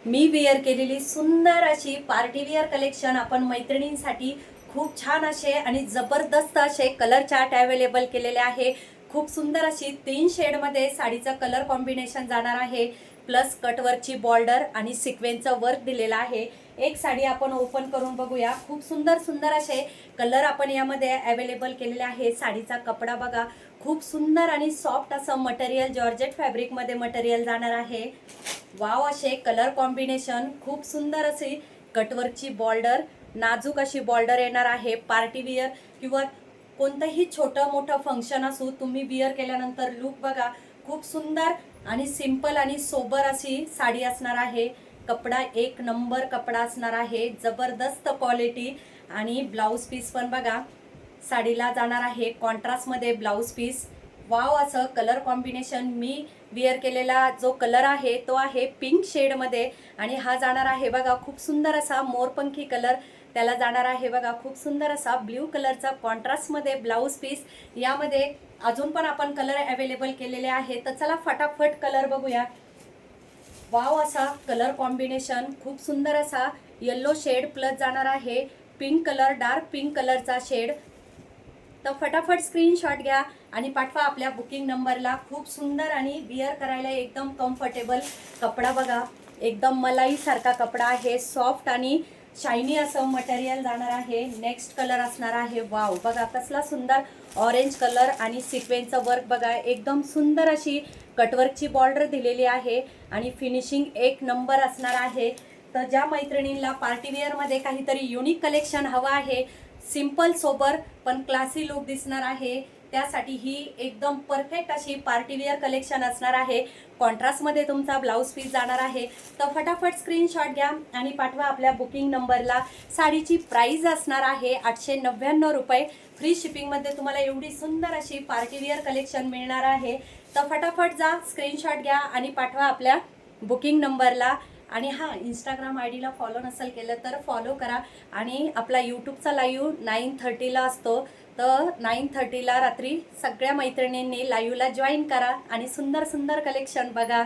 मी wear केलेली सुंदर अशी पार्टी वेअर कलेक्शन आपण मैत्रिणींसाठी खूप छान असे आणि जबरदस्त असे कलर चार्ट अवेलेबल केलेले आहे। खूप सुंदर अशी 3 शेडमध्ये साडीचा कलर कॉम्बिनेशन जाणार आहे। प्लस कटवर्कची बॉर्डर आणि सिक्वेन्सचं वर्क दिलेलं आहे। एक साडी आपण ओपन करून बघूया। खूप सुंदर सुंदर असे कलर आपण यामध्ये अवेलेबल केलेले आहे। साडीचा कपडा बघा, खूप सुंदर आणि सॉफ्ट असं मटेरियल जॉर्जेट फॅब्रिकमध्ये मटेरियल जाणार आहे। वाव, असे कलर कॉम्बिनेशन, खूप सुंदर अशी कटवर्कची बॉर्डर, नाजूक अशी बॉर्डर येणार आहे। पार्टी वेअर किंवा कोणतंही छोटं मोठं फंक्शन असो, तुम्ही वेअर केल्यानंतर लुक बघा, खूप सुंदर आणि सिंपल आणि सोबर अशी साडी असणार आहे। कपडा एक नंबर कपडा असणार आहे, जबरदस्त क्वालिटी। आणि ब्लाऊज पीस पण बघा, साडीला जाणार आहे कॉन्ट्रास्टमध्ये ब्लाऊज पीस। वाव, असं कलर कॉम्बिनेशन। मी वेअर केलेला जो कलर आहे तो आहे पिंक शेडमध्ये आणि हा जाणार आहे बघा खूप सुंदर असा मोरपंखी कलर, त्याला जाणार आहे बघा खूप सुंदर असा ब्ल्यू कलरचा कॉन्ट्रास्टमध्ये ब्लाऊज पीस। यामध्ये अजून पण आपण कलर अवेलेबल केलेले आहे, तर चला फटाफट कलर बघूया। वाव, असा कलर कॉम्बिनेशन, खूप सुंदर असा येलो शेड प्लस जाणार आहे पिंक कलर, डार्क पिंक कलरचा शेड। तर फटाफट स्क्रीनशॉट घ्या आणि पाठवा आपल्या बुकिंग नंबरला। खूप सुंदर आणि विअर करायला एकदम कम्फर्टेबल कपडा बघा, एकदम मलाई सारखा कपडा आहे, सॉफ्ट आणि शायनी असं मटेरियल जाणार आहे। नेक्स्ट कलर असणार आहे, वाव बघा कसला सुंदर ऑरेंज कलर आणि सिक्वेन्सचं वर्क बघा, एकदम सुंदर अशी कटवर्कची बॉर्डर दिलेली आहे आणि फिनिशिंग एक नंबर असणार आहे। तर ज्या मैत्रिणींना पार्टीवेअरमध्ये काहीतरी युनिक कलेक्शन हवं आहे, सिंपल सोबर पण क्लासी लुक दिसणार आहे, त्यासाठी ही एकदम परफेक्ट अशी पार्टीवेअर कलेक्शन असणार आहे। कॉन्ट्रास्टमध्ये तुमचा ब्लाऊज पीस जाणार आहे, तर फटाफट स्क्रीनशॉट घ्या आणि पाठवा आपल्या बुकिंग नंबरला। साडीची प्राइस असणार आहे 899 रुपये। फ्री शिपिंगमध्ये तुम्हाला एवढी सुंदर अशी पार्टीवेअर कलेक्शन मिळणार आहे। तर फटाफट जा, स्क्रीनशॉट घ्या आणि पाठवा आपल्या बुकिंग नंबरला। आणि हां, इंस्टाग्राम आय डीला फॉलो नसेल केलं तर फॉलो करा। आणि आपला यूट्यूबचा लाईव्ह 9:30ला असतो, तर 9:30ला रात्री सगळ्या मैत्रिणींनी लाईव्हला जॉईन करा आणि सुंदर सुंदर कलेक्शन बघा।